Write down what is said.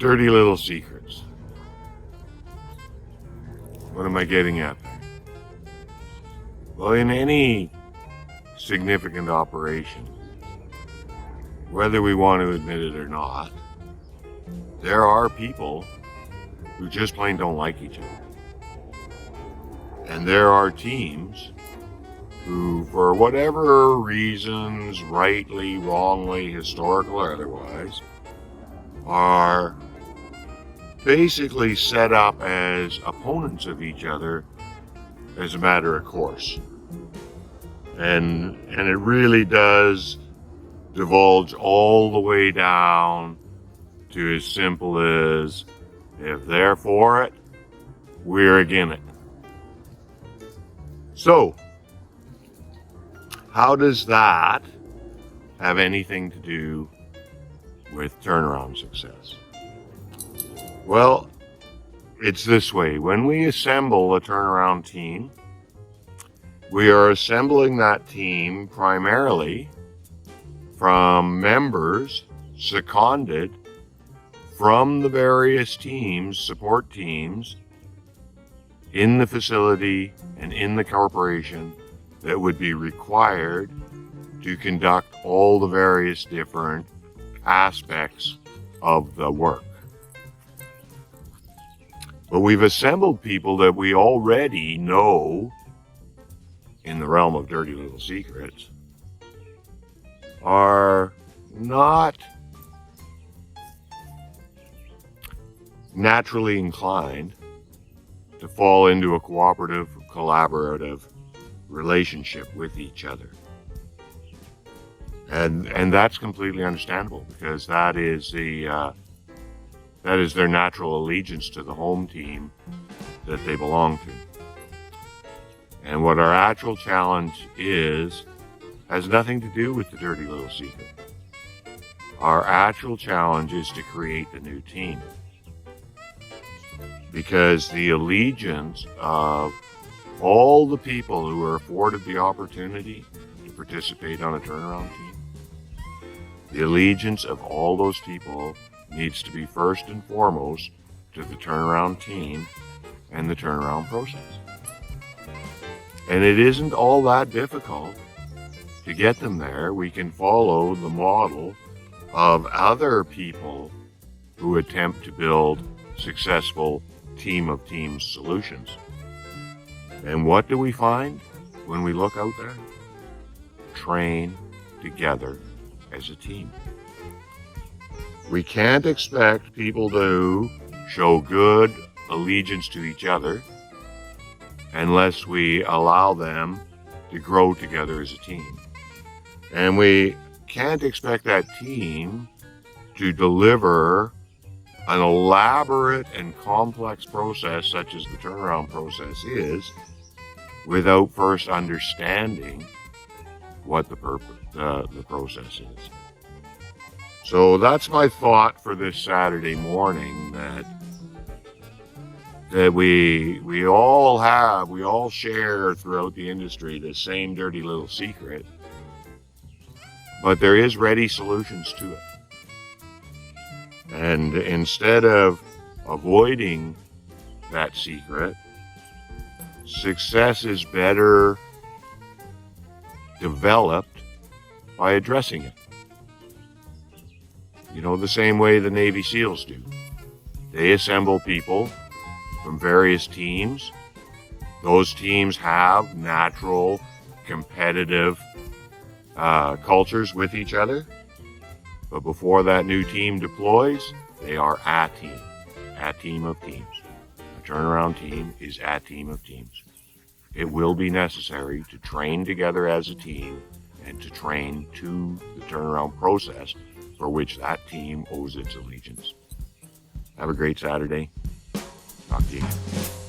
Dirty little secrets. What am I getting at there? Well, in any significant operation, whether we want to admit it or not, there are people who just plain don't like each other. And there are teams who, for whatever reasons, rightly, wrongly, historical or otherwise, are basically set up as opponents of each other as a matter of course. And it really does divulge all the way down to as simple as, if they're for it, we're against it. So, how does that have anything to do with turnaround success? Well, it's this way. When we assemble a turnaround team, we are assembling that team primarily from members seconded from the various teams, support teams, in the facility and in the corporation that would be required to conduct all the various different aspects of the work. But we've assembled people that we already know, in the realm of dirty little secrets, are not naturally inclined to fall into a cooperative, collaborative relationship with each other. And that's completely understandable, because that is their natural allegiance to the home team that they belong to. And what our actual challenge is has nothing to do with the dirty little secret. Our actual challenge is to create the new team, because the allegiance of all the people who are afforded the opportunity to participate on a turnaround team, the allegiance of all those people needs to be first and foremost to the turnaround team and the turnaround process. And it isn't all that difficult to get them there. We can follow the model of other people who attempt to build successful team of teams solutions. And what do we find when we look out there? Train together as a team. We can't expect people to show good allegiance to each other unless we allow them to grow together as a team. And we can't expect that team to deliver an elaborate and complex process such as the turnaround process is without first understanding what the process is. So that's my thought for this Saturday morning, that we all share throughout the industry the same dirty little secret, but there is ready solutions to it. And instead of avoiding that secret, success is better developed by addressing it. You know, the same way the Navy SEALs do. They assemble people from various teams. Those teams have natural, competitive cultures with each other. But before that new team deploys, they are a team of teams. A turnaround team is a team of teams. It will be necessary to train together as a team and to train to the turnaround process for which that team owes its allegiance. Have a great Saturday. Talk to you again.